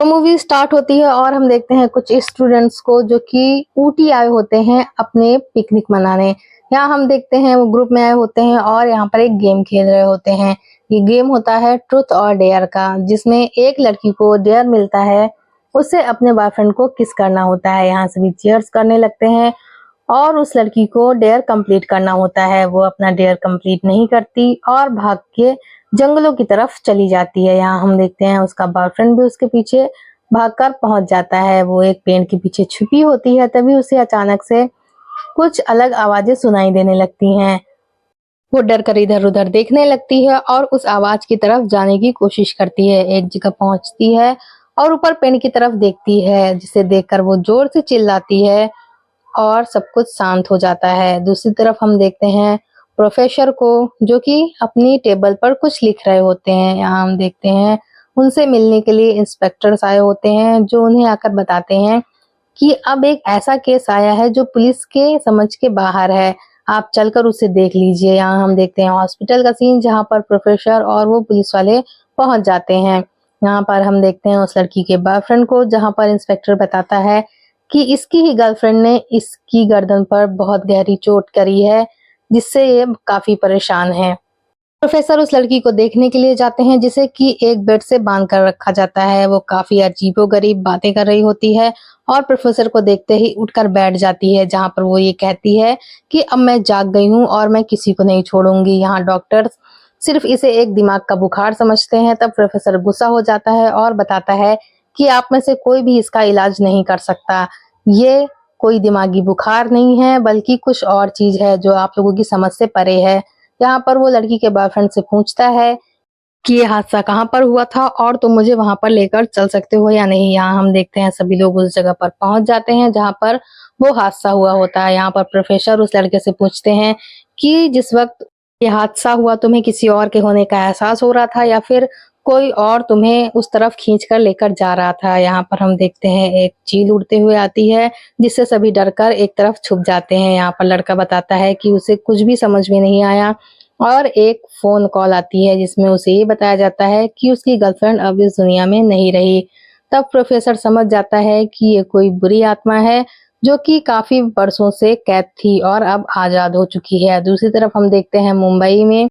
तो movie start होती है और हम देखते हैं कुछ स्टूडेंट्स को जो कि ऊटी आए होते हैं अपने पिकनिक मनाने। यहाँ हम देखते हैं वो ग्रुप में आए होते हैं और यहाँ पर एक गेम खेल रहे होते हैं। ये गेम होता है ट्रुथ और डेयर का, जिसमें एक लड़की को डेयर मिलता है, उसे अपने बॉयफ्रेंड को किस करना होता है। यहाँ सभी चीयर्स करने लगते हैं और उस लड़की को डेयर कंप्लीट करना होता है। वो अपना डेयर कंप्लीट नहीं करती और भाग के जंगलों की तरफ चली जाती है। यहाँ हम देखते हैं उसका बॉयफ्रेंड भी उसके पीछे भागकर पहुंच जाता है। वो एक पेड़ के पीछे छुपी होती है, तभी उसे अचानक से कुछ अलग आवाजें सुनाई देने लगती हैं। वो डर कर इधर उधर देखने लगती है और उस आवाज की तरफ जाने की कोशिश करती है। एक जगह पहुंचती है और ऊपर पेड़ की तरफ देखती है, जिसे देखकर वो जोर से चिल्लाती है और सब कुछ शांत हो जाता है। दूसरी तरफ हम देखते हैं प्रोफेसर को, जो कि अपनी टेबल पर कुछ लिख रहे होते हैं। यहाँ हम देखते हैं उनसे मिलने के लिए इंस्पेक्टर्स आए होते हैं, जो उन्हें आकर बताते हैं कि अब एक ऐसा केस आया है जो पुलिस के समझ के बाहर है, आप चलकर उसे देख लीजिए। यहाँ हम देखते हैं हॉस्पिटल का सीन, जहाँ पर प्रोफेसर और वो पुलिस वाले पहुंच जाते हैं। यहाँ पर हम देखते हैं उस लड़की के बॉयफ्रेंड को, जहाँ पर इंस्पेक्टर बताता है कि इसकी ही गर्लफ्रेंड ने इसकी गर्दन पर बहुत गहरी चोट करी है, जिससे ये काफी परेशान है। प्रोफेसर उस लड़की को देखने के लिए जाते हैं, जिसे कि एक बेड से बांध कर रखा जाता है। वो काफी अजीबोगरीब बातें कर रही होती है और प्रोफेसर को देखते ही उठकर बैठ जाती है, जहां पर वो ये कहती है कि अब मैं जाग गई हूँ और मैं किसी को नहीं छोड़ूंगी। यहाँ डॉक्टर सिर्फ इसे एक दिमाग का बुखार समझते हैं। तब प्रोफेसर गुस्सा हो जाता है और बताता है कि आप में से कोई भी इसका इलाज नहीं कर सकता। ये कोई दिमागी बुखार नहीं है, बल्कि कुछ और चीज है जो आप लोगों की समझ से परे है। यहाँ पर वो लड़की के बॉयफ्रेंड से पूछता है कि ये हादसा कहाँ पर हुआ था और तुम मुझे वहां पर लेकर चल सकते हो या नहीं। यहाँ हम देखते हैं सभी लोग उस जगह पर पहुंच जाते हैं जहाँ पर वो हादसा हुआ होता है। यहाँ पर प्रोफेसर उस लड़के से पूछते हैं कि जिस वक्त ये हादसा हुआ तुम्हें किसी और के होने का एहसास हो रहा था या फिर कोई और तुम्हें उस तरफ खींच कर लेकर जा रहा था। यहाँ पर हम देखते हैं एक चील उड़ते हुए आती है, जिससे सभी डरकर एक तरफ छुप जाते हैं। यहाँ पर लड़का बताता है कि उसे कुछ भी समझ में नहीं आया और एक फोन कॉल आती है, जिसमें उसे ये बताया जाता है कि उसकी गर्लफ्रेंड अब इस दुनिया में नहीं रही। तब प्रोफेसर समझ जाता है कि ये कोई बुरी आत्मा है, जो कि काफी बरसों से कैद थी और अब आजाद हो चुकी है। दूसरी तरफ हम देखते हैं मुंबई में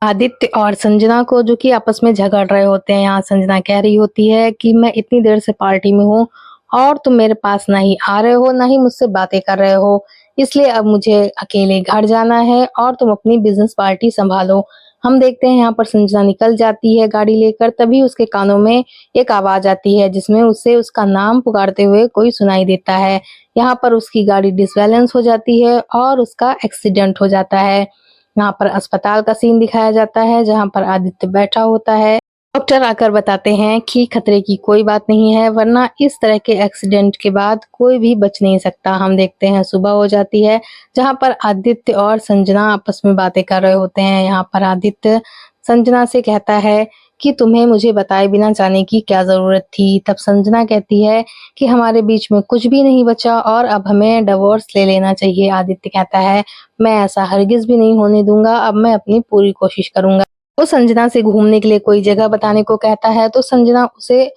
आदित्य और संजना को, जो कि आपस में झगड़ रहे होते हैं। यहाँ संजना कह रही होती है कि मैं इतनी देर से पार्टी में हूँ और तुम मेरे पास ना ही आ रहे हो ना ही मुझसे बातें कर रहे हो, इसलिए अब मुझे अकेले घर जाना है और तुम अपनी बिजनेस पार्टी संभालो। हम देखते हैं यहाँ पर संजना निकल जाती है गाड़ी लेकर, तभी उसके कानों में एक आवाज आती है, जिसमें उसे उसका नाम पुकारते हुए कोई सुनाई देता है। यहाँ पर उसकी गाड़ी डिसबैलेंस हो जाती है और उसका एक्सीडेंट हो जाता है। यहाँ पर अस्पताल का सीन दिखाया जाता है, जहाँ पर आदित्य बैठा होता है। डॉक्टर आकर बताते हैं कि खतरे की कोई बात नहीं है, वरना इस तरह के एक्सीडेंट के बाद कोई भी बच नहीं सकता। हम देखते हैं सुबह हो जाती है, जहाँ पर आदित्य और संजना आपस में बातें कर रहे होते हैं। यहाँ पर आदित्य संजना से कहता है कि तुम्हें मुझे बताए बिना जाने की क्या जरूरत थी। तब संजना कहती है कि हमारे बीच में कुछ भी नहीं बचा और अब हमें डिवोर्स ले लेना चाहिए। आदित्य कहता है मैं ऐसा हरगिज भी नहीं होने दूंगा, अब मैं अपनी पूरी कोशिश करूंगा। वो संजना से घूमने के लिए कोई जगह बताने को कहता है, तो संजना उसे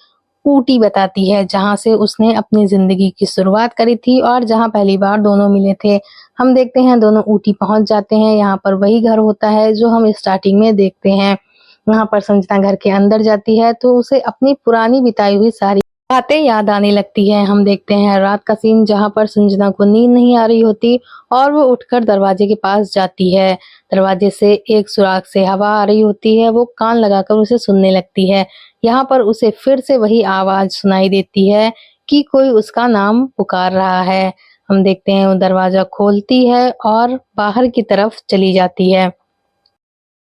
ऊटी बताती है, जहाँ से उसने अपनी जिंदगी की शुरुआत करी थी और जहाँ पहली बार दोनों मिले थे। हम देखते हैं दोनों ऊटी पहुंच जाते हैं। यहाँ पर वही घर होता है जो हम स्टार्टिंग में देखते हैं। यहाँ पर संजना घर के अंदर जाती है तो उसे अपनी पुरानी बिताई हुई सारी बातें याद आने लगती है। हम देखते हैं रात का सीन, जहाँ पर संजना को नींद नहीं आ रही होती और वो उठकर दरवाजे के पास जाती है। दरवाजे से एक सुराख से हवा आ रही होती है, वो कान लगाकर उसे सुनने लगती है। यहाँ पर उसे फिर से वही आवाज सुनाई देती है कि कोई उसका नाम पुकार रहा है। हम देखते हैं वो दरवाजा खोलती है और बाहर की तरफ चली जाती है।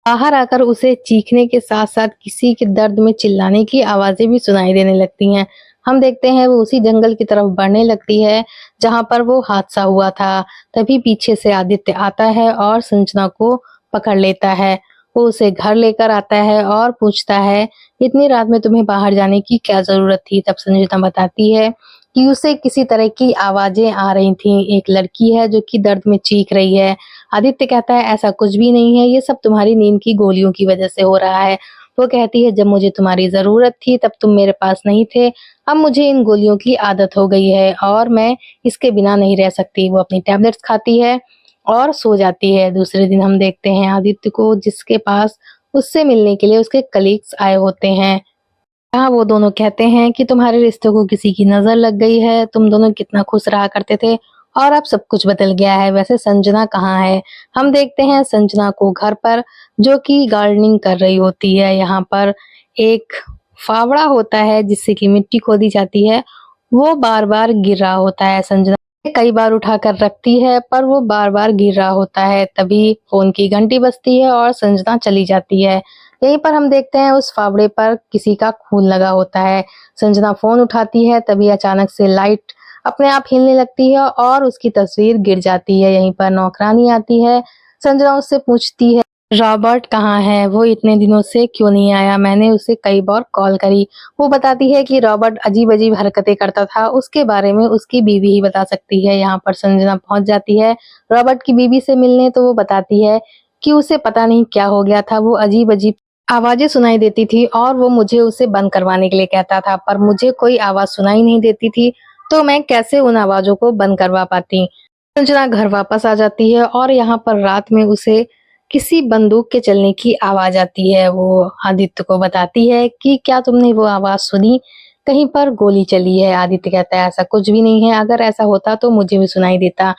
बाहर आकर उसे चीखने के साथ साथ किसी के दर्द में चिल्लाने की आवाजें भी सुनाई देने लगती हैं। हम देखते हैं वो उसी जंगल की तरफ बढ़ने लगती है जहां पर वो हादसा हुआ था। तभी पीछे से आदित्य आता है और संजना को पकड़ लेता है। वो उसे घर लेकर आता है और पूछता है इतनी रात में तुम्हें बाहर जाने की क्या जरूरत थी। तब संजना बताती है कि उसे किसी तरह की आवाजें आ रही थी, एक लड़की है जो कि दर्द में चीख रही है। आदित्य कहता है ऐसा कुछ भी नहीं है, ये सब तुम्हारी नींद की गोलियों की वजह से हो रहा है। वो कहती है जब मुझे तुम्हारी ज़रूरत थी तब तुम मेरे पास नहीं थे, अब मुझे इन गोलियों की आदत हो गई है और मैं इसके बिना नहीं रह सकती। वो अपनी टैबलेट्स खाती है और सो जाती है। दूसरे दिन हम देखते हैं आदित्य को, जिसके पास उससे मिलने के लिए उसके कलीग्स आए होते हैं। हाँ, वो दोनों कहते हैं कि तुम्हारे रिश्ते को किसी की नज़र लग गई है, तुम दोनों कितना खुश रहा करते थे और अब सब कुछ बदल गया है। वैसे संजना कहाँ है? हम देखते हैं संजना को घर पर, जो कि गार्डनिंग कर रही होती है। यहाँ पर एक फावड़ा होता है जिससे कि मिट्टी खोदी जाती है, वो बार-बार गिर रहा होता है। संजना कई बार उठाकर रखती है पर वो बार-बार गिर रहा होता है। तभी फ़ोन की घंटी बजती है और संजना चली जाती है। यहीं पर हम देखते हैं उस फावड़े पर किसी का खून लगा होता है। संजना फ़ोन उठाती है, तभी अचानक से लाइट अपने आप हिलने लगती है और उसकी तस्वीर गिर जाती है। यहीं पर नौकरानी आती है। संजना उससे पूछती है रॉबर्ट कहाँ है? वो इतने दिनों से क्यों नहीं आया? मैंने उसे कई बार कॉल करी। वो बताती है कि रॉबर्ट अजीब-अजीब हरकतें करता था, उसके बारे में उसकी बीवी ही बता सकती है। यहाँ पर संजना पहुँच जाती है रॉबर्ट की बीवी से मिलने, तो वो बताती है कि उसे पता नहीं क्या हो गया था, वो अजीब-अजीब आवाज़ें सुनाई देती थी और वो मुझे उसे बंद करवाने के लिए कहता था, पर मुझे कोई आवाज़ सुनाई नहीं देती थी, तो मैं कैसे उन आवाज़ों को बंद करवा पाती। संजना घर वापस आ जाती है और यहाँ पर रात में उसे किसी बंदूक के चलने की आवाज़ आती है। वो आदित्य को बताती है कि क्या तुमने वो आवाज़ सुनी? कहीं पर गोली चली है। आदित्य कहता है ऐसा कुछ भी नहीं है, अगर ऐसा होता तो मुझे भी सुनाई देता।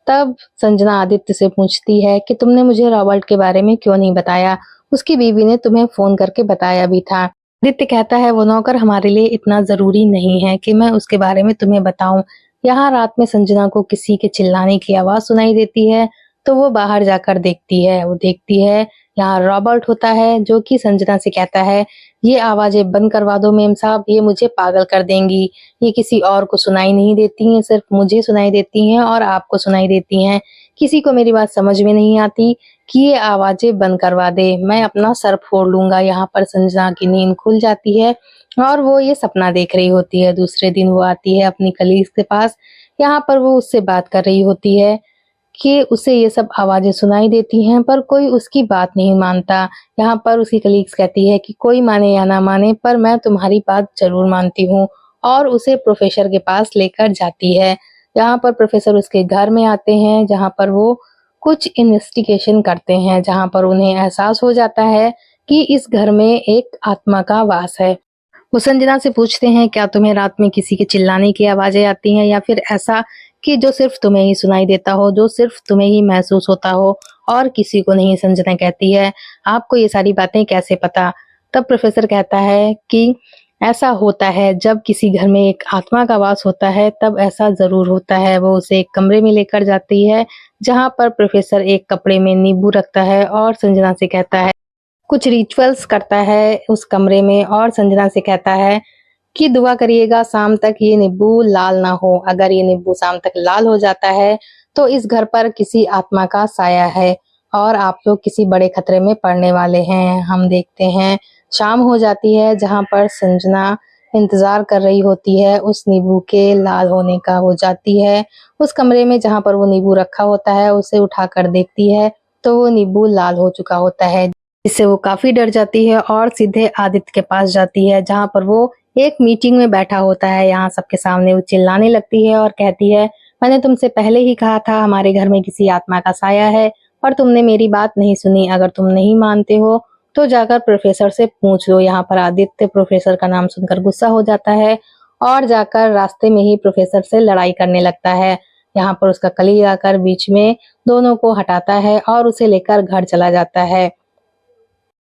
तब संजना आदित्य से पूछती है कि तुमने मुझे रॉबर्ट के बारे में क्यों नहीं बताया? उसकी बीवी ने तुम्हें फ़ोन करके बताया भी था। आदित्य कहता है वो नौकर हमारे लिए इतना ज़रूरी नहीं है कि मैं उसके बारे में तुम्हें बताऊँ। यहाँ रात में संजना को किसी के चिल्लाने की आवाज़ सुनाई देती है, तो वो बाहर जाकर देखती है। वो देखती है यहाँ रॉबर्ट होता है, जो कि संजना से कहता है ये आवाज़ें बंद करवा दो मेम साहब, ये मुझे पागल कर देंगी। ये किसी और को सुनाई नहीं देती हैं, सिर्फ मुझे सुनाई देती हैं और आपको सुनाई देती हैं। किसी को मेरी बात समझ में नहीं आती कि ये आवाज़ें बंद करवा दे, मैं अपना सर फोड़ लूँगा। यहाँ पर संजना की नींद खुल जाती है और वो ये सपना देख रही होती है। दूसरे दिन वो आती है अपनी कलीग के पास, यहाँ पर वो उससे बात कर रही होती है कि उसे ये सब आवाज़ें सुनाई देती हैं पर कोई उसकी बात नहीं मानता। यहाँ पर उसकी कलीग्स कहती है कि कोई माने या ना माने पर मैं तुम्हारी बात ज़रूर मानती हूँ, और उसे प्रोफ़ेसर के पास लेकर जाती है। यहाँ पर प्रोफ़ेसर उसके घर में आते हैं, जहाँ पर वो कुछ इन्वेस्टिगेशन करते हैं, जहाँ पर उन्हें एहसास हो जाता है कि इस घर में एक आत्मा का वास है। वो संजना से पूछते हैं क्या तुम्हें रात में किसी के चिल्लाने की आवाज़ें आती हैं या फिर ऐसा कि जो सिर्फ तुम्हें ही सुनाई देता हो, जो सिर्फ तुम्हें ही महसूस होता हो और किसी को नहीं। संजना कहती है आपको ये सारी बातें कैसे पता? तब प्रोफेसर कहता है कि ऐसा होता है जब किसी घर में एक आत्मा का वास होता है, तब ऐसा ज़रूर होता है। वो उसे एक कमरे में लेकर जाती है, जहाँ पर प्रोफेसर एक कपड़े में नींबू रखता है और संजना से कहता है कुछ रिचुअल्स करता है उस कमरे में, और संजना से कहता है कि दुआ करिएगा शाम तक ये नींबू लाल ना हो। अगर ये नींबू शाम तक लाल हो जाता है तो इस घर पर किसी आत्मा का साया है और आप लोग किसी बड़े खतरे में पड़ने वाले हैं। हम देखते हैं शाम हो जाती है, जहाँ पर संजना इंतजार कर रही होती है उस नींबू के लाल होने का। हो जाती है उस कमरे में जहाँ पर वो नींबू रखा होता है, उसे उठाकर देखती है तो वो नींबू लाल हो चुका होता है, इससे वो काफी डर जाती है और सीधे आदित्य के पास जाती है, जहाँ पर वो एक मीटिंग में बैठा होता है। यहाँ सबके सामने वो चिल्लाने लगती है और कहती है मैंने तुमसे पहले ही कहा था हमारे घर में किसी आत्मा का साया है और तुमने मेरी बात नहीं सुनी। अगर तुम नहीं मानते हो तो जाकर प्रोफेसर से पूछ लो। यहाँ पर आदित्य प्रोफेसर का नाम सुनकर गुस्सा हो जाता है और जाकर रास्ते में ही प्रोफेसर से लड़ाई करने लगता है। यहाँ पर उसका कलीग आकर बीच में दोनों को हटाता है और उसे लेकर घर चला जाता है।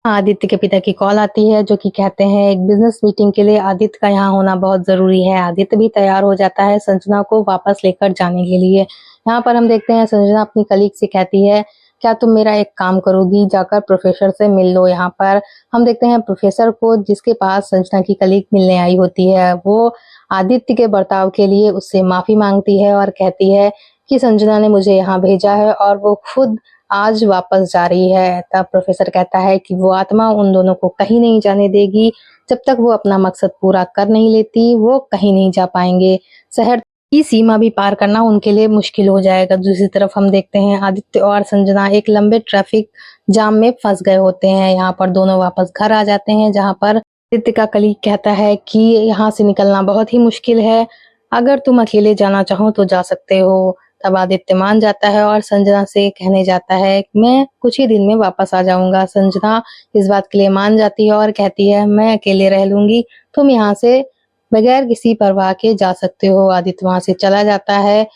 आदित्य के पिता की कॉल आती है, जो कि कहते हैं एक बिजनेस मीटिंग के लिए आदित्य का यहाँ होना बहुत जरूरी है। आदित्य भी तैयार हो जाता है संजना को वापस लेकर जाने के लिए। यहाँ पर हम देखते हैं संजना अपनी कलीग से कहती है क्या तुम मेरा एक काम करोगी, जाकर प्रोफेसर से मिल लो। यहाँ पर हम देखते हैं प्रोफेसर को, जिसके पास संजना की कलीग मिलने आई होती है। वो आदित्य के बर्ताव के लिए उससे माफी मांगती है और कहती है कि संजना ने मुझे यहाँ भेजा है और वो खुद आज वापस जा रही है। तब प्रोफेसर कहता है कि वो आत्मा उन दोनों को कहीं नहीं जाने देगी, जब तक वो अपना मकसद पूरा कर नहीं लेती वो कहीं नहीं जा पाएंगे। शहर की सीमा भी पार करना उनके लिए मुश्किल हो जाएगा। दूसरी तरफ हम देखते हैं आदित्य और संजना एक लंबे ट्रैफिक जाम में फंस गए होते हैं। यहाँ पर दोनों वापस घर आ जाते हैं, जहाँ पर आदित्य का कलीग कहता है कि यहाँ से निकलना बहुत ही मुश्किल है, अगर तुम अकेले जाना चाहो तो जा सकते हो। तब आदित्य मान जाता है और संजना से कहने जाता है मैं कुछ ही दिन में वापस आ जाऊंगा। संजना इस बात के लिए मान जाती है और कहती है मैं अकेले रह लूंगी, तुम यहाँ से बगैर किसी परवाह के जा सकते हो। आदित्य वहां से चला जाता है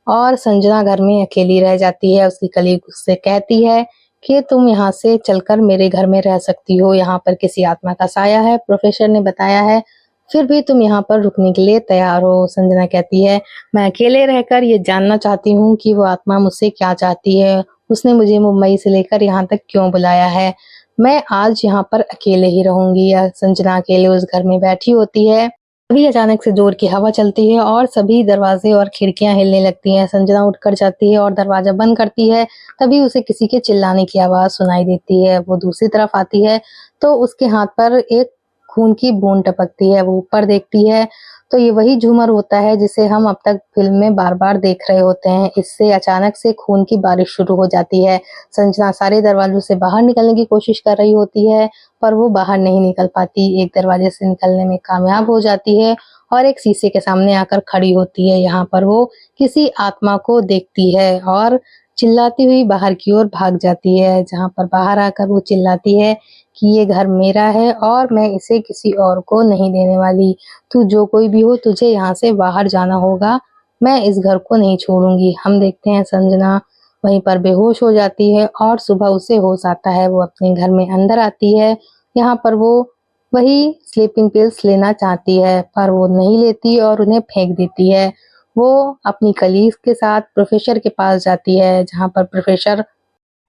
और संजना घर में अकेली रह जाती है। उसकी कलीग उससे कहती है कि तुम यहाँ से चलकर मेरे घर में रह सकती हो, यहाँ पर किसी आत्मा का साया है, प्रोफेसर ने बताया है, फिर भी तुम यहाँ पर रुकने के लिए तैयार हो। संजना कहती है मैं अकेले रहकर ये जानना चाहती हूँ कि वो आत्मा मुझसे क्या चाहती है, उसने मुझे मुंबई से लेकर यहाँ तक क्यों बुलाया है, मैं आज यहाँ पर अकेले ही रहूंगी। या संजना अकेले उस घर में बैठी होती है, तभी अचानक से जोर की हवा चलती है और सभी दरवाजे और खिड़कियां हिलने लगती हैं। संजना उठकर जाती है और दरवाजा बंद करती है, तभी उसे किसी के चिल्लाने की आवाज सुनाई देती है। वो दूसरी तरफ आती है तो उसके हाथ पर एक खून की बूंद टपकती है। वो ऊपर देखती है तो ये वही झूमर होता है जिसे हम अब तक फिल्म में बार बार देख रहे होते हैं। इससे अचानक से खून की बारिश शुरू हो जाती है। संजना सारे दरवाजों से बाहर निकलने की कोशिश कर रही होती है, पर वो बाहर नहीं निकल पाती। एक दरवाजे से निकलने में कामयाब हो जाती है और एक शीशे के सामने आकर खड़ी होती है। यहाँ पर वो किसी आत्मा को देखती है और चिल्लाती हुई बाहर की ओर भाग जाती है। जहाँ पर बाहर आकर वो चिल्लाती है कि ये घर मेरा है और मैं इसे किसी और को नहीं देने वाली, तू जो कोई भी हो तुझे यहाँ से बाहर जाना होगा, मैं इस घर को नहीं छोड़ूंगी। हम देखते हैं संजना वहीं पर बेहोश हो जाती है और सुबह उसे होश आता है। वो अपने घर में अंदर आती है। यहाँ पर वो वही स्लीपिंग पिल्स लेना चाहती है, पर वो नहीं लेती और उन्हें फेंक देती है। वो अपनी कलीग के साथ प्रोफेसर के पास जाती है, जहाँ पर प्रोफेसर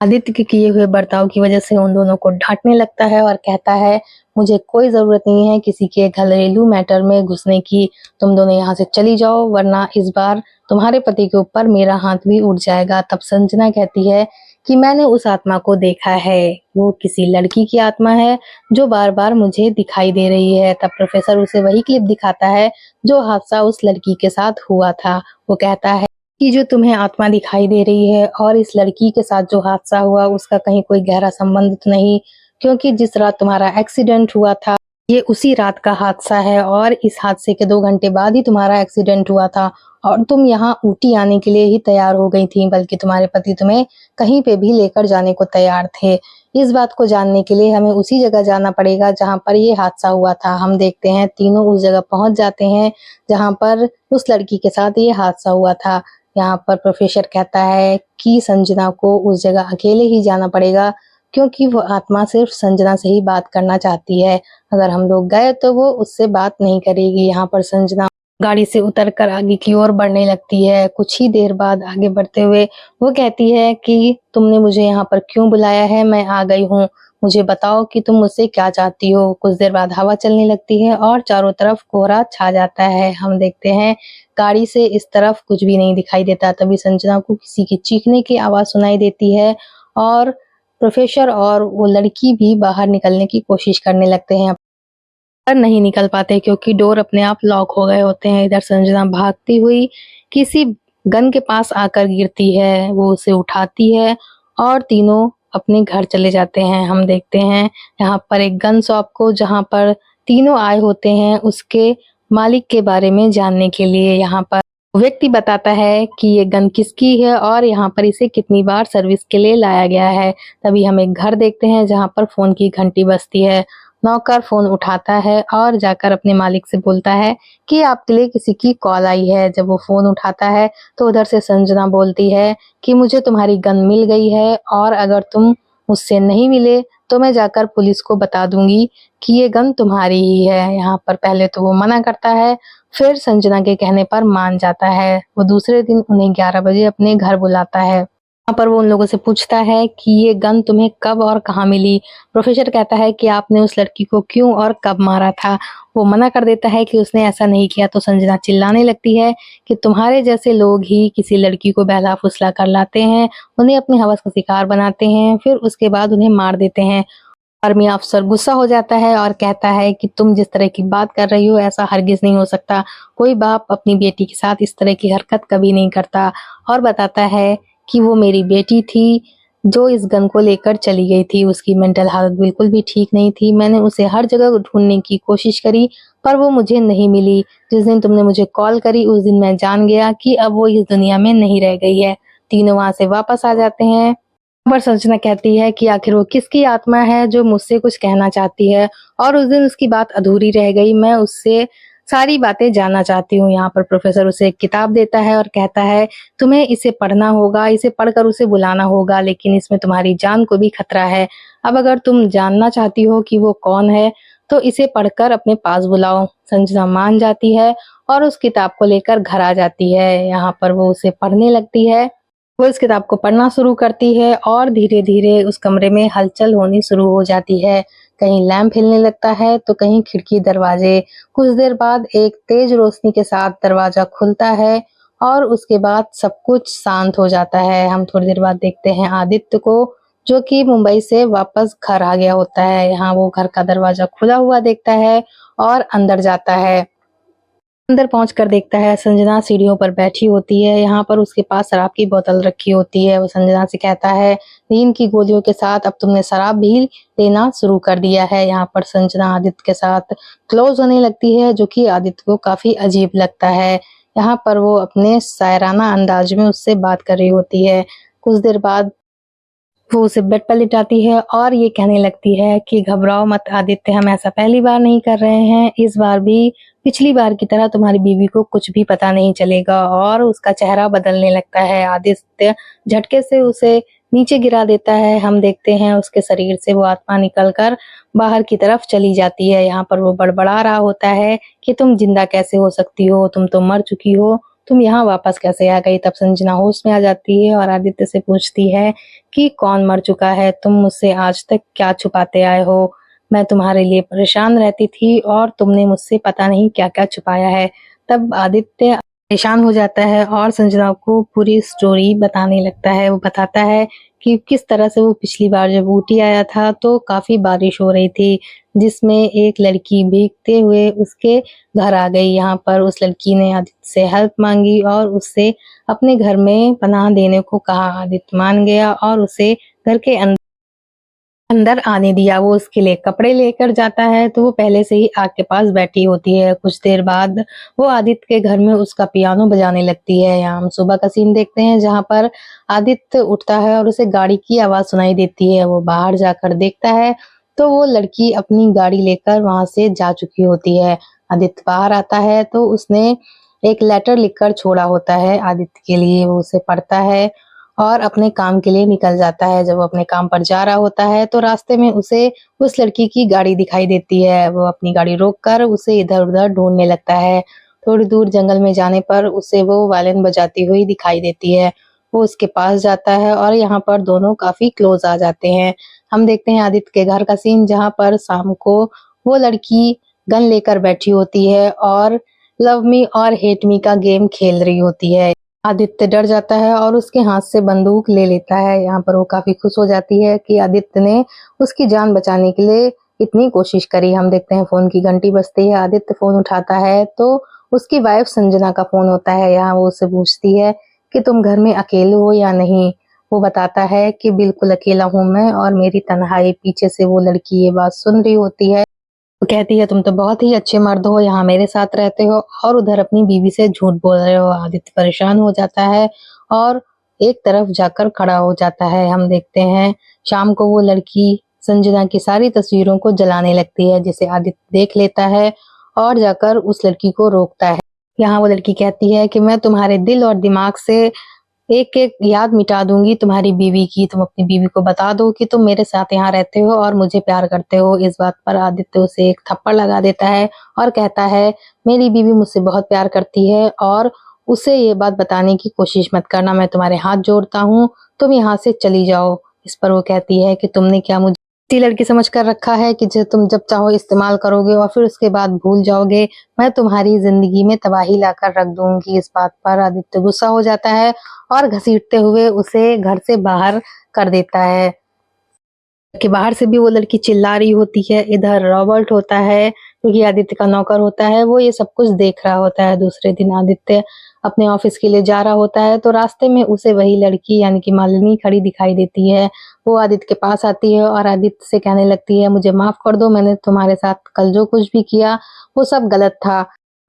आदित्य के किए हुए बर्ताव की वजह से उन दोनों को डांटने लगता है और कहता है मुझे कोई जरूरत नहीं है किसी के घरेलू मैटर में घुसने की, तुम दोनों यहाँ से चली जाओ वरना इस बार तुम्हारे पति के ऊपर मेरा हाथ भी उठ जाएगा। तब संजना कहती है कि मैंने उस आत्मा को देखा है, वो किसी लड़की की आत्मा है जो बार बार मुझे दिखाई दे रही है। तब प्रोफेसर उसे वही क्लिप दिखाता है जो हादसा उस लड़की के साथ हुआ था। वो कहता है कि जो तुम्हें आत्मा दिखाई दे रही है और इस लड़की के साथ जो हादसा हुआ उसका कहीं कोई गहरा संबंध तो नहीं, क्योंकि जिस रात तुम्हारा एक्सीडेंट हुआ था ये उसी रात का हादसा है और इस हादसे के 2 घंटे बाद ही तुम्हारा एक्सीडेंट हुआ था और तुम यहाँ ऊटी आने के लिए ही तैयार हो गई थी, बल्कि तुम्हारे पति तुम्हें कहीं पे भी लेकर जाने को तैयार थे। इस बात को जानने के लिए हमें उसी जगह जाना पड़ेगा जहाँ पर ये हादसा हुआ था। हम देखते हैं तीनों उस जगह पहुंच जाते हैं जहाँ पर उस लड़की के साथ ये हादसा हुआ था। यहाँ पर प्रोफेसर कहता है कि संजना को उस जगह अकेले ही जाना पड़ेगा, क्योंकि वो आत्मा सिर्फ संजना से ही बात करना चाहती है, अगर हम लोग गए तो वो उससे बात नहीं करेगी। यहाँ पर संजना गाड़ी से उतरकर आगे की ओर बढ़ने लगती है। कुछ ही देर बाद आगे बढ़ते हुए वो कहती है कि तुमने मुझे यहाँ पर क्यों बुलाया है, मैं आ गई हूँ, मुझे बताओ कि तुम मुझसे क्या चाहती हो। कुछ देर बाद हवा चलने लगती है और चारों तरफ कोहरा छा जाता है। हम देखते हैं गाड़ी से इस तरफ कुछ भी नहीं दिखाई देता। तभी संजना को किसी की चीखने की आवाज सुनाई देती है और प्रोफेसर और वो लड़की भी बाहर निकलने की कोशिश करने लगते हैं, पर नहीं निकल पाते क्योंकि डोर अपने आप लॉक हो गए होते हैं। इधर संजना भागती हुई किसी गन के पास आकर गिरती है, वो उसे उठाती है और तीनों अपने घर चले जाते हैं। हम देखते हैं यहाँ पर एक गन शॉप को, जहाँ पर तीनों आए होते हैं उसके मालिक के बारे में जानने के लिए। यहाँ पर व्यक्ति बताता है कि ये गन किसकी है और यहाँ पर इसे कितनी बार सर्विस के लिए लाया गया है। तभी हम एक घर देखते हैं जहाँ पर फोन की घंटी बजती है। नौकर फोन उठाता है और जाकर अपने मालिक से बोलता है कि आपके लिए किसी की कॉल आई है। जब वो फोन उठाता है तो उधर से संजना बोलती है कि मुझे तुम्हारी गन मिल गई है और अगर तुम मुझसे नहीं मिले तो मैं जाकर पुलिस को बता दूंगी कि ये गन तुम्हारी ही है। यहाँ पर पहले तो वो मना करता है, फिर संजना के कहने पर मान जाता है। वो दूसरे दिन उन्हें 11 बजे अपने घर बुलाता है। यहाँ पर वो उन लोगों से पूछता है कि ये गन तुम्हें कब और कहाँ मिली। प्रोफेसर कहता है कि आपने उस लड़की को क्यों और कब मारा था। वो मना कर देता है कि उसने ऐसा नहीं किया। तो संजना चिल्लाने लगती है कि तुम्हारे जैसे लोग ही किसी लड़की को बहला फुसला कर लाते हैं, उन्हें अपनी हवस का शिकार बनाते हैं, फिर उसके बाद उन्हें मार देते हैं। आर्मी अफसर गुस्सा हो जाता है और कहता है कि तुम जिस तरह की बात कर रही हो ऐसा हरगिज नहीं हो सकता, कोई बाप अपनी बेटी के साथ इस तरह की हरकत कभी नहीं करता। और बताता है कि वो मेरी बेटी थी, जो इस गन को लेकर चली गई थी उसकी मेंटल हालत बिल्कुल भी ठीक नहीं थी। मैंने उसे हर जगह ढूँढने की कोशिश करी पर वो मुझे नहीं मिली। जिस दिन तुमने मुझे कॉल करी उस दिन मैं जान गया कि अब वो इस दुनिया में नहीं रह गई है। तीनों वहाँ से वापस आ जाते हैं। पर संजना कहती है कि आखिर वो किसकी आत्मा है जो मुझसे कुछ कहना चाहती है और उस दिन उसकी बात अधूरी रह गई। मैं उससे सारी बातें जानना चाहती हूँ। यहाँ पर प्रोफेसर उसे एक किताब देता है और कहता है तुम्हें इसे पढ़ना होगा, इसे पढ़कर उसे बुलाना होगा, लेकिन इसमें तुम्हारी जान को भी खतरा है। अब अगर तुम जानना चाहती हो कि वो कौन है तो इसे पढ़कर अपने पास बुलाओ। संजना मान जाती है और उस किताब को लेकर घर आ जाती है। यहाँ पर वो उसे पढ़ने लगती है। वो इस किताब को पढ़ना शुरू करती है और धीरे-धीरे उस कमरे में हलचल होनी शुरू हो जाती है। कहीं लैंप हिलने लगता है तो कहीं खिड़की दरवाजे। कुछ देर बाद एक तेज रोशनी के साथ दरवाजा खुलता है और उसके बाद सब कुछ शांत हो जाता है। हम थोड़ी देर बाद देखते हैं आदित्य को जो कि मुंबई से वापस घर आ गया होता है। यहाँ वो घर का दरवाजा खुला हुआ देखता है और अंदर जाता है। अंदर पहुंचकर देखता है संजना सीढ़ियों पर बैठी होती है। यहाँ पर उसके पास शराब की बोतल रखी होती है। वो संजना से कहता है नींद की गोलियों के साथ अब तुमने शराब भी लेना शुरू कर दिया है। यहाँ पर संजना आदित्य के साथ क्लोज होने लगती है जो कि आदित्य को काफी अजीब लगता है। यहाँ पर वो अपने शायराना अंदाज में उससे बात कर रही होती है। कुछ देर बाद वो उसे बेड पर लिटाती है और ये कहने लगती है कि घबराओ मत आदित्य, हम ऐसा पहली बार नहीं कर रहे हैं। इस बार भी पिछली बार की तरह तुम्हारी बीवी को कुछ भी पता नहीं चलेगा। और उसका चेहरा बदलने लगता है। आदित्य झटके से उसे नीचे गिरा देता है। हम देखते हैं उसके शरीर से वो आत्मा निकलकर बाहर की तरफ चली जाती है। यहाँ पर वो बड़बड़ा रहा होता है कि तुम जिंदा कैसे हो सकती हो, तुम तो मर चुकी हो, तुम यहाँ वापस कैसे आ गई। तब संजना होश में आ जाती है और आदित्य से पूछती है कि कौन मर चुका है, तुम मुझसे आज तक क्या छुपाते आए हो। मैं तुम्हारे लिए परेशान रहती थी और तुमने मुझसे पता नहीं क्या क्या छुपाया है। तब आदित्य परेशान हो जाता है और संजना को पूरी स्टोरी बताने लगता है। वो बताता है कि किस तरह से वो पिछली बार जब ऊटी आया था तो काफी बारिश हो रही थी जिसमें एक लड़की भीगते हुए उसके घर आ गई। यहाँ पर उस लड़की ने आदित्य से हेल्प मांगी और उससे अपने घर में पनाह देने को कहा। आदित्य मान गया और उसे घर के अंदर आने दिया। वो उसके लिए कपड़े लेकर जाता है तो वो पहले से ही आग के पास बैठी होती है। कुछ देर बाद वो आदित्य के घर में उसका पियानो बजाने लगती है। यहाँ हम सुबह का सीन देखते हैं जहाँ पर आदित्य उठता है और उसे गाड़ी की आवाज सुनाई देती है। वो बाहर जाकर देखता है तो वो लड़की अपनी गाड़ी लेकर वहां से जा चुकी होती है। आदित्य बाहर आता है तो उसने एक लेटर लिखकर छोड़ा होता है आदित्य के लिए। वो उसे पढ़ता है और अपने काम के लिए निकल जाता है। जब वो अपने काम पर जा रहा होता है तो रास्ते में उसे उस लड़की की गाड़ी दिखाई देती है। वो अपनी गाड़ी रोककर उसे इधर-उधर ढूंढने लगता है। थोड़ी दूर जंगल में जाने पर उसे वो वायलिन बजाती हुई दिखाई देती है। वो उसके पास जाता है और यहाँ पर दोनों काफी क्लोज आ जाते हैं। हम देखते हैं आदित्य के घर का सीन जहाँ पर शाम को वो लड़की गन लेकर बैठी होती है और लव मी और हेट मी का गेम खेल रही होती है। आदित्य डर जाता है और उसके हाथ से बंदूक ले लेता है। यहाँ पर वो काफी खुश हो जाती है कि आदित्य ने उसकी जान बचाने के लिए इतनी कोशिश करी। हम देखते हैं फोन की घंटी बजती है। आदित्य फोन उठाता है तो उसकी वाइफ संजना का फोन होता है। यहाँ वो उससे पूछती है कि तुम घर में अकेले हो या नहीं। वो बताता है कि बिल्कुल अकेला हूँ मैं और मेरी तन्हाई। पीछे से वो लड़की ये बात सुन रही होती है। वो कहती है तुम तो बहुत ही अच्छे मर्द हो, यहाँ मेरे साथ रहते हो और उधर अपनी बीवी से झूठ बोल रहे हो। आदित्य परेशान हो जाता है और एक तरफ जाकर खड़ा हो जाता है। हम देखते हैं शाम को वो लड़की संजना की सारी तस्वीरों को जलाने लगती है जिसे आदित्य देख लेता है और जाकर उस लड़की को रोकता है। यहाँ वो लड़की कहती है कि मैं तुम्हारे दिल और दिमाग से एक एक याद मिटा दूंगी तुम्हारी बीवी की। तुम अपनी बीवी को बता दो कि तुम मेरे साथ यहाँ रहते हो और मुझे प्यार करते हो। इस बात पर आदित्य उसे एक थप्पड़ लगा देता है और कहता है मेरी बीवी मुझसे बहुत प्यार करती है और उसे ये बात बताने की कोशिश मत करना। मैं तुम्हारे हाथ जोड़ता हूँ, तुम यहाँ से चली जाओ। इस पर वो कहती है कि तुमने क्या मुझे इतनी लड़की समझ कर रखा है कि जो तुम जब चाहो इस्तेमाल करोगे और फिर उसके बाद भूल जाओगे। मैं तुम्हारी जिंदगी में तबाही लाकर रख दूंगी। इस बात पर आदित्य गुस्सा हो जाता है और घसीटते हुए उसे घर से बाहर कर देता है। कि बाहर से भी वो लड़की चिल्ला रही होती है। इधर रॉबर्ट होता है जो कि आदित्य का नौकर होता है, वो ये सब कुछ देख रहा होता है। दूसरे दिन आदित्य अपने ऑफिस के लिए जा रहा होता है तो रास्ते में उसे वही लड़की यानी कि मालिनी खड़ी दिखाई देती है। वो आदित्य के पास आती है और आदित्य से कहने लगती है, मुझे माफ कर दो, मैंने तुम्हारे साथ कल जो कुछ भी किया वो सब गलत था।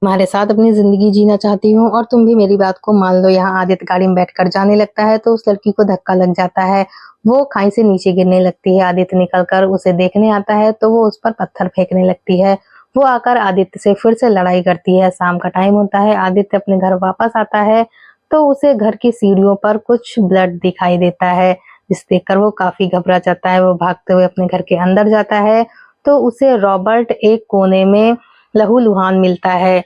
तुम्हारे साथ अपनी जिंदगी जीना चाहती हूँ और तुम भी मेरी बात को मान लो। यहाँ आदित्य गाड़ी में बैठकर जाने लगता है तो उस लड़की को धक्का लग जाता है। वो खाई से नीचे गिरने लगती है। आदित्य निकलकर उसे देखने आता है तो वो उस पर पत्थर फेंकने लगती है। वो आकर आदित्य से फिर से लड़ाई करती है। शाम का टाइम होता है। आदित्य अपने घर वापस आता है तो उसे घर की सीढ़ियों पर कुछ ब्लड दिखाई देता है, जिसे देखकर वो काफी घबरा जाता है। वो भागते हुए अपने घर के अंदर जाता है तो उसे रॉबर्ट एक कोने में लहूलुहान मिलता है।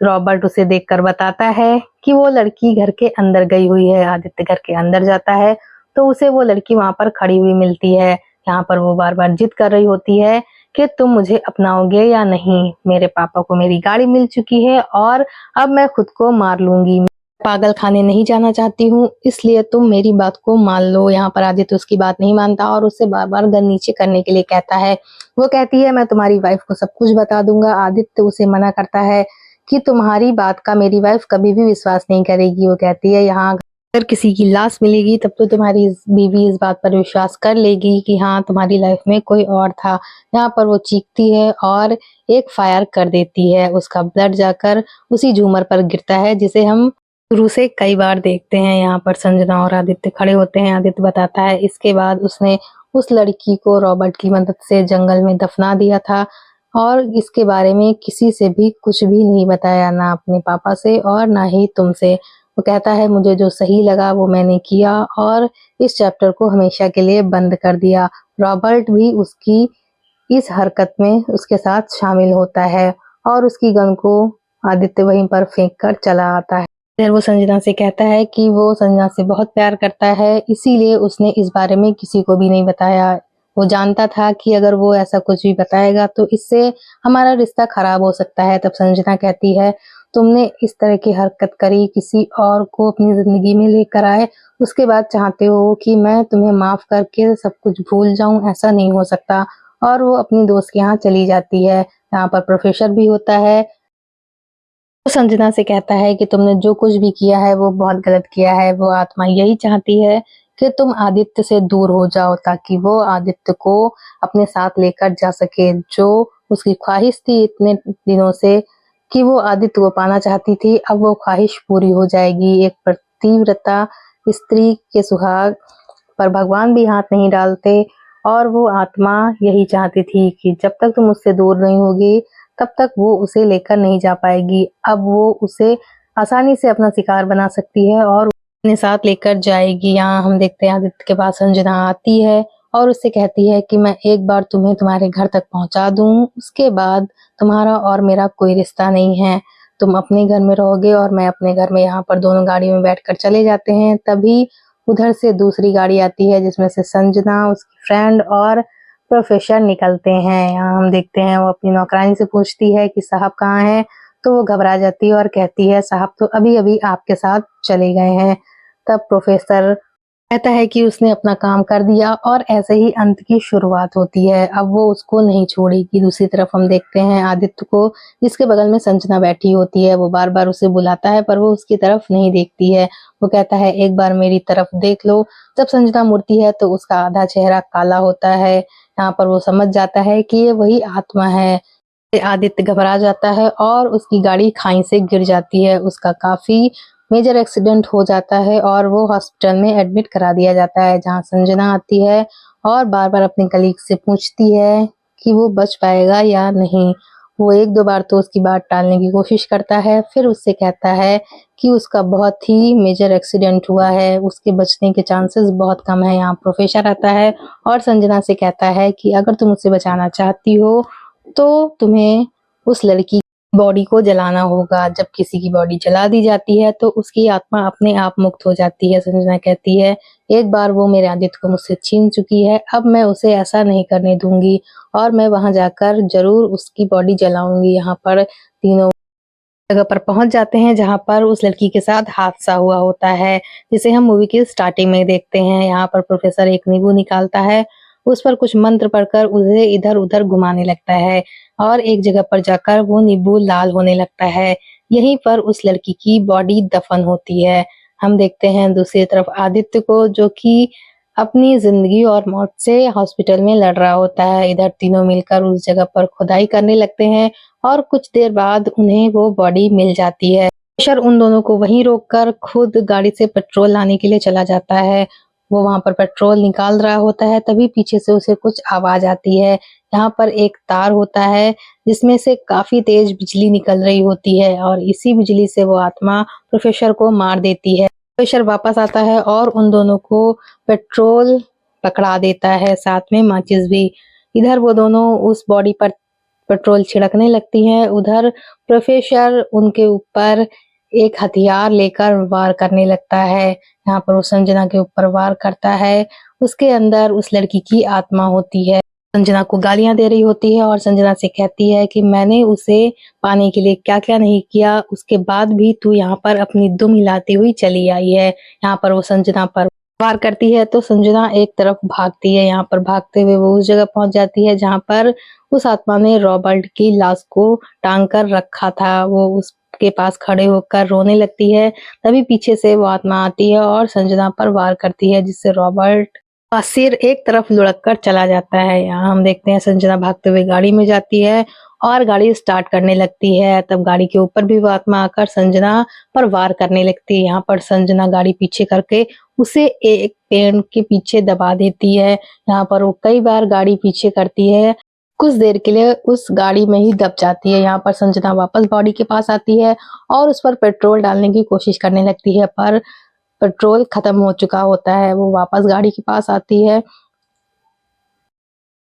रॉबर्ट उसे देखकर बताता है कि वो लड़की घर के अंदर गई हुई है। आदित्य घर के अंदर जाता है तो उसे वो लड़की वहां पर खड़ी हुई मिलती है। यहाँ पर वो बार बार जिद कर रही होती है कि तुम मुझे अपनाओगे या नहीं। मेरे पापा को मेरी गाड़ी मिल चुकी है और अब मैं खुद को मार लूंगी। पागल खाने नहीं जाना चाहती हूँ, इसलिए तुम मेरी बात को मान लो। यहाँ पर आदित्य उसकी बात नहीं मानता और उससे बार बार गन नीचे करने के लिए कहता है। वो कहती है, मैं तुम्हारी वाइफ को सब कुछ बता दूंगा। आदित्य उसे मना करता है कि तुम्हारी बात का मेरी वाइफ कभी भी विश्वास नहीं करेगी। वो कहती है, यहाँ अगर किसी की लाश मिलेगी तब तो तुम्हारी बीवी इस बात पर विश्वास कर लेगी कि हाँ तुम्हारी लाइफ में कोई और था। यहाँ पर वो चीखती है और एक फायर कर देती है। उसका ब्लड जाकर उसी झूमर पर गिरता है जिसे हम शुरू से कई बार देखते हैं। यहाँ पर संजना और आदित्य खड़े होते हैं। आदित्य बताता है इसके बाद उसने उस लड़की को रॉबर्ट की मदद से जंगल में दफना दिया था और इसके बारे में किसी से भी कुछ भी नहीं बताया, ना अपने पापा से और ना ही तुमसे। वो कहता है मुझे जो सही लगा वो मैंने किया और इस चैप्टर को हमेशा के लिए बंद कर दिया। रॉबर्ट भी उसकी इस हरकत में उसके साथ शामिल होता है और उसकी गन को आदित्य वहीं पर फेंक कर चला आता है। फिर वो संजना से कहता है कि वो संजना से बहुत प्यार करता है, इसीलिए उसने इस बारे में किसी को भी नहीं बताया। वो जानता था कि अगर वो ऐसा कुछ भी बताएगा तो इससे हमारा रिश्ता खराब हो सकता है। तब संजना कहती है, तुमने इस तरह की हरकत करी, किसी और को अपनी जिंदगी में लेकर आए, उसके बाद चाहते हो कि मैं तुम्हें माफ करके सब कुछ भूल जाऊं, ऐसा नहीं हो सकता। और वो अपनी दोस्त के यहाँ चली जाती है। यहाँ पर प्रोफेसर भी होता है। वो संजना से कहता है कि तुमने जो कुछ भी किया है वो बहुत गलत किया है। वो आत्मा यही चाहती है कि तुम आदित्य से दूर हो जाओ ताकि वो आदित्य को अपने साथ लेकर जा सके। जो उसकी ख्वाहिश थी इतने दिनों से कि वो आदित्य को पाना चाहती थी, अब वो ख्वाहिश पूरी हो जाएगी। एक पतिव्रता स्त्री के सुहाग पर भगवान भी हाथ नहीं डालते और वो आत्मा यही चाहती थी कि जब तक तुम उससे दूर नहीं होगी तब तक वो उसे लेकर नहीं जा पाएगी। अब वो उसे आसानी से अपना शिकार बना सकती है और अपने साथ लेकर जाएगी। यहाँ हम देखते हैं आदित्य के पास संजना आती है और उससे कहती है कि मैं एक बार तुम्हें तुम्हारे घर तक पहुंचा दूं, उसके बाद तुम्हारा और मेरा कोई रिश्ता नहीं है। तुम अपने घर में रहोगे और मैं अपने घर में। यहाँ पर दोनों गाड़ियों में बैठकर चले जाते हैं। तभी उधर से दूसरी गाड़ी आती है जिसमें से संजना, उसकी फ्रेंड और प्रोफेसर निकलते हैं। यहाँ हम देखते हैं वो अपनी नौकरानी से पूछती है कि साहब कहाँ हैं, तो वो घबरा जाती है और कहती है साहब तो अभी अभी आपके साथ चले गए हैं। तब प्रोफेसर कहता है कि उसने अपना काम कर दिया और ऐसे ही अंत की शुरुआत होती है। अब वो उसको नहीं छोड़ेगी। दूसरी तरफ हम देखते हैं आदित्य को, जिसके बगल में संजना बैठी होती है। वो बार बार उसे बुलाता है पर वो उसकी तरफ नहीं देखती है। वो कहता है एक बार मेरी तरफ देख लो। जब संजना मुड़ती है तो उसका आधा चेहरा काला होता है। यहाँ पर वो समझ जाता है कि ये वही आत्मा है। आदित्य घबरा जाता है और उसकी गाड़ी खाई से गिर जाती है। उसका काफी मेजर एक्सीडेंट हो जाता है और वो हॉस्पिटल में एडमिट करा दिया जाता है, जहाँ संजना आती है और बार बार अपने कलीग से पूछती है कि वो बच पाएगा या नहीं। वो एक दो बार तो उसकी बात टालने की कोशिश करता है, फिर उससे कहता है कि उसका बहुत ही मेजर एक्सीडेंट हुआ है, उसके बचने के चांसेस बहुत कम है। यहाँ प्रोफेसर आता है और संजना से कहता है कि अगर तुम उसे बचाना चाहती हो तो तुम्हें उस लड़की बॉडी को जलाना होगा। जब किसी की बॉडी जला दी जाती है तो उसकी आत्मा अपने आप मुक्त हो जाती है। संजना कहती है एक बार वो मेरे आदित्य को मुझसे छीन चुकी है, अब मैं उसे ऐसा नहीं करने दूंगी और मैं वहां जाकर जरूर उसकी बॉडी जलाऊंगी। यहाँ पर तीनों जगह पर पहुंच जाते हैं जहां पर उस लड़की के साथ हादसा हुआ होता है, जिसे हम मूवी की स्टार्टिंग में देखते हैं। यहाँ पर प्रोफेसर एक नींबू निकालता है, उस पर कुछ मंत्र पढ़कर उसे इधर उधर घुमाने लगता है और एक जगह पर जाकर वो नींबू लाल होने लगता है। यहीं पर उस लड़की की बॉडी दफन होती है। हम देखते हैं दूसरी तरफ आदित्य को, जो कि अपनी जिंदगी और मौत से हॉस्पिटल में लड़ रहा होता है। इधर तीनों मिलकर उस जगह पर खुदाई करने लगते हैं और कुछ देर बाद उन्हें वो बॉडी मिल जाती है। प्रोफेसर उन दोनों को वहीं रोककर खुद गाड़ी से पेट्रोल लाने के लिए चला जाता है। वो वहां पर पेट्रोल निकाल रहा होता है, तभी पीछे से उसे कुछ आवाज आती है। यहाँ पर एक तार होता है जिसमें से काफी तेज बिजली निकल रही होती है और इसी बिजली से वो आत्मा प्रोफेसर को मार देती है। प्रोफेसर वापस आता है और उन दोनों को पेट्रोल पकड़ा देता है, साथ में माचिस भी। इधर वो दोनों उस बॉडी पर पेट्रोल छिड़कने लगती हैं। उधर प्रोफेसर उनके ऊपर एक हथियार लेकर वार करने लगता है। यहाँ पर वो संजना के ऊपर वार करता है। उसके अंदर उस लड़की की आत्मा होती है। संजना को गालियां दे रही होती है और संजना से कहती है कि मैंने उसे पाने के लिए क्या क्या नहीं किया, उसके बाद भी तू यहाँ पर अपनी दुम हिलाती हुई चली आई है। यहाँ पर वो संजना पर वार करती है तो संजना एक तरफ भागती है। यहाँ पर भागते हुए वो उस जगह पहुंच जाती है जहाँ पर उस आत्मा ने रॉबर्ट की लाश को टांग कर रखा था। वो उसके पास खड़े होकर रोने लगती है। तभी पीछे से वो आत्मा आती है और संजना पर वार करती है, जिससे रॉबर्ट का सिर एक तरफ लुढ़क कर चला जाता है। यहाँ हम देखते हैं संजना भागते हुए गाड़ी में जाती है और गाड़ी स्टार्ट करने लगती है। तब गाड़ी के ऊपर भी वो आत्मा आकर संजना पर वार करने लगती है। यहाँ पर संजना गाड़ी पीछे करके उसे एक पेड़ के पीछे दबा देती है। यहाँ पर वो कई बार गाड़ी पीछे करती है, कुछ देर के लिए उस गाड़ी में ही दब जाती है। यहाँ पर संजना वापस बॉडी के पास आती है और उस पर पेट्रोल डालने की कोशिश करने लगती है, पर पेट्रोल खत्म हो चुका होता है। वो वापस गाड़ी के पास आती है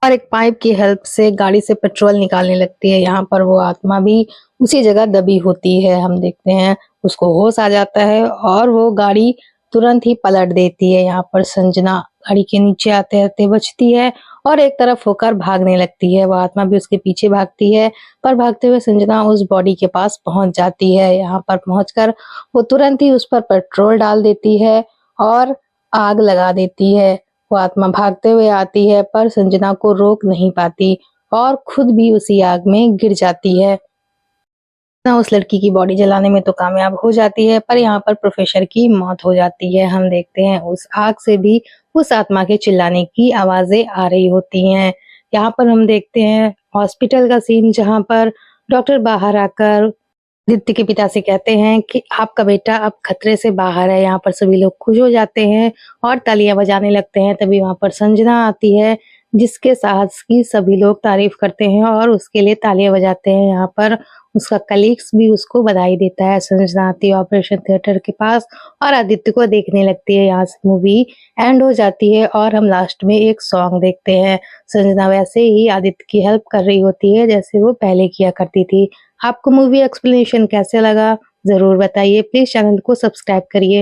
और एक पाइप की हेल्प से गाड़ी से पेट्रोल निकालने लगती है। यहाँ पर वो आत्मा भी उसी जगह दबी होती है। हम देखते हैं उसको होश आ जाता है और वो गाड़ी तुरंत ही पलट देती है। यहाँ पर संजना गाड़ी के नीचे आते आते बचती है और एक तरफ होकर भागने लगती है। वो आत्मा भी उसके पीछे भागती है, पर भागते हुए संजना उस बॉडी के पास पहुंच जाती है। यहाँ पर पहुंचकर वो तुरंत ही उस पर पेट्रोल डाल देती है और आग लगा देती है। वो आत्मा भागते हुए आती है पर संजना को रोक नहीं पाती और खुद भी उसी आग में गिर जाती है। ना उस लड़की की बॉडी जलाने में तो कामयाब हो जाती है, पर यहाँ पर प्रोफेसर की मौत हो जाती है। हम देखते हैं उस आग से भी उस आत्मा के चिल्लाने की आवाजें आ रही होती हैं। यहाँ पर हम देखते हैं हॉस्पिटल का सीन, जहाँ पर डॉक्टर बाहर आकर आदित्य के पिता से कहते हैं कि आपका बेटा अब खतरे से बाहर है। यहाँ पर सभी लोग खुश हो जाते हैं और तालियां बजाने लगते हैं। तभी वहां पर संजना आती है, जिसके साहस की सभी लोग तारीफ करते हैं और उसके लिए तालियां बजाते हैं। यहाँ पर उसका कलीग्स भी उसको बधाई देता है। संजना आती है ऑपरेशन थिएटर के पास और आदित्य को देखने लगती है। यहाँ से मूवी एंड हो जाती है और हम लास्ट में एक सॉन्ग देखते हैं। संजना वैसे ही आदित्य की हेल्प कर रही होती है जैसे वो पहले किया करती थी। आपको मूवी एक्सप्लेनेशन कैसे लगा जरूर बताइए। प्लीज चैनल को सब्सक्राइब करिए।